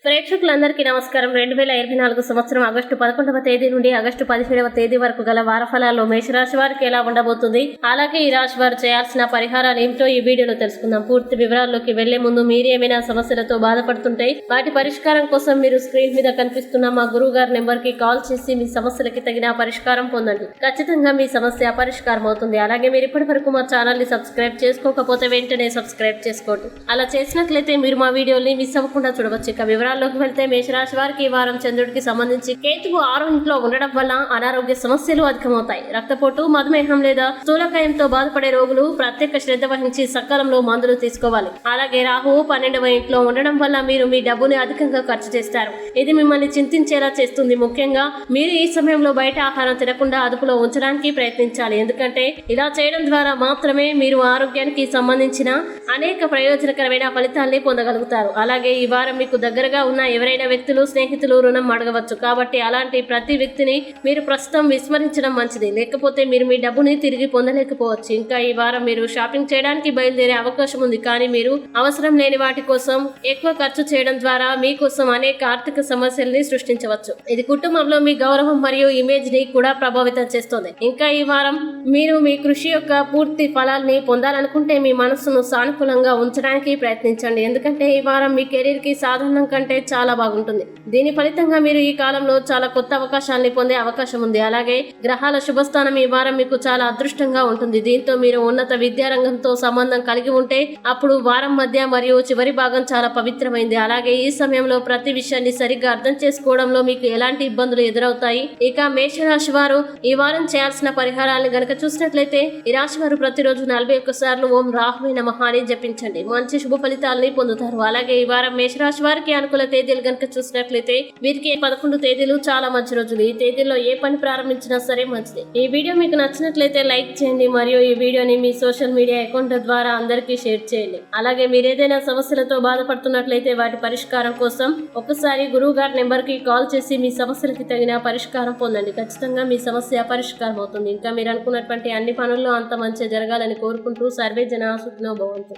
ప్రేక్షకులందరికీ నమస్కారం. 2024 సంవత్సరం ఆగస్టు 11వ తేదీ నుండి ఆగస్టు 17వ తేదీ వరకు గల వారఫలాల్లో మేషరాశి వారికి ఎలా ఉండబోతుంది, అలాగే ఈ రాశి వారు చేయాల్సిన పరిహారాలు ఏమిటో ఈ వీడియోలో తెలుసుకుందాం. పూర్తి వివరాల్లోకి వెళ్లే ముందు మీరు ఏమైనా సమస్యలతో బాధపడుతుంటే వాటి పరిష్కారం కోసం మీరు స్క్రీన్ మీద కనిపిస్తున్న మా గురువు గారి నెంబర్ కి కాల్ చేసి మీ సమస్యలకి తగిన పరిష్కారం పొందండి. ఖచ్చితంగా మీ సమస్య పరిష్కారం అవుతుంది. అలాగే మీరు ఇప్పటి వరకు మా ఛానల్ ని సబ్స్క్రైబ్ చేసుకోకపోతే వెంటనే సబ్స్క్రైబ్ చేసుకోండి. అలా చేసినట్లయితే మీరు మా వీడియోని మిస్ అవ్వకుండా చూడవచ్చు. ఇక వివరాల్లోకి వెళ్తే మేషరాశి వారికి ఈ వారం చంద్రుడికి సంబంధించి కేతువు 6వ ఇంట్లో ఉండడం వల్ల అనారోగ్య సమస్యలు అధికమవుతాయి. రక్తపోటు, మధుమేహం లేదా స్థూలకాయంతో బాధపడే రోగులు ప్రత్యేక శ్రద్ధ వహించి సకాలంలో మందులు తీసుకోవాలి. అలాగే రాహువు 12వ ఇంట్లో ఉండడం వల్ల మీరు మీ డబ్బుని అధికంగా ఖర్చు చేస్తారు. ఇది మిమ్మల్ని చింతించేలా చేస్తుంది. ముఖ్యంగా మీరు ఈ సమయంలో బయట ఆహారం తినకుండా అదుపులో ఉంచడానికి ప్రయత్నించాలి. ఎందుకంటే ఇలా చేయడం ద్వారా మాత్రమే మీరు ఆరోగ్యానికి సంబంధించిన అనేక ప్రయోజనకరమైన ఫలితాల్ని పొందగలుగుతారు. అలాగే ఈ వారం మీకు దగ్గరగా ఉన్న ఎవరైనా వ్యక్తులు, స్నేహితులు రుణం అడగవచ్చు. కాబట్టి అలాంటి ప్రతి వ్యక్తిని మీరు ప్రస్తుతం విస్మరించడం మంచిది. లేకపోతే మీరు మీ డబ్బుని తిరిగి పొందలేకపోవచ్చు. ఇంకా ఈ వారం మీరు షాపింగ్ చేయడానికి బయలుదేరే అవకాశం ఉంది. కానీ మీరు అవసరం లేని వాటి కోసం ఎక్కువ ఖర్చు చేయడం ద్వారా మీకోసం అనేక ఆర్థిక సమస్యల్ని సృష్టించవచ్చు. ఇది కుటుంబంలో మీ గౌరవం మరియు ఇమేజ్ ని కూడా ప్రభావితం చేస్తుంది. ఇంకా ఈ వారం మీరు మీ కృషి యొక్క పూర్తి ఫలాల్ని పొందాలనుకుంటే మీ మనస్సును సానుకూలంగా ఉంచడానికి ప్రయత్నించండి. ఎందుకంటే ఈ వారం మీ కెరీర్ కి సాధారణం కంటే చాలా బాగుంటుంది. దీని ఫలితంగా మీరు ఈ కాలంలో చాలా కొత్త అవకాశాలని పొందే అవకాశం ఉంది. అలాగే గ్రహాల శుభస్థానం ఈ వారం మీకు చాలా అదృష్టంగా ఉంటుంది. దీంతో మీరు ఉన్నత విద్యారంగంతో సంబంధం కలిగి ఉంటే అప్పుడు వారం మధ్య మరియు చివరి భాగం చాలా పవిత్రమైంది. అలాగే ఈ సమయంలో ప్రతి విషయాన్ని సరిగ్గా అర్థం చేసుకోవడంలో మీకు ఎలాంటి ఇబ్బందులు ఎదురవుతాయి. ఇక మేషరాశి వారు ఈ వారం చేయాల్సిన పరిహారాలను గనక చూసినట్లయితే ఈ రాశి వారు ప్రతిరోజు 41 సార్లు ఓం రాహువే నమః అని జపించండి. మంచి శుభ ఫలితాలని పొందుతారు. అలాగే ఈ వారం మేషరాశి వారికి అనుకూల తేదీలు గనక చూసినట్లయితే వీరికి 11 తేదీలు చాలా మంచి రోజులు. ఈ తేదీల్లో ఏ పని ప్రారంభించినా సరే మంచిది. ఈ వీడియో మీకు నచ్చినట్లయితే లైక్ చేయండి మరియు ఈ వీడియోని మీ సోషల్ మీడియా అకౌంట్ ద్వారా అందరికీ షేర్ చేయండి. అలాగే మీరు ఏదైనా సమస్యలతో బాధపడుతున్నట్లయితే వాటి పరిష్కారం కోసం ఒకసారి గురువు గారి నెంబర్ కి కాల్ చేసి మీ సమస్యలకి తగిన పరిష్కారం పొందండి. ఖచ్చితంగా మీ సమస్య పరిష్కారం అవుతుంది. ఇంకా మీరు అనుకున్నటువంటి అన్ని పనుల్లో అంత మంచి జరగాలని కోరుకుంటూ సర్వే జన సుఖినో భవంతు.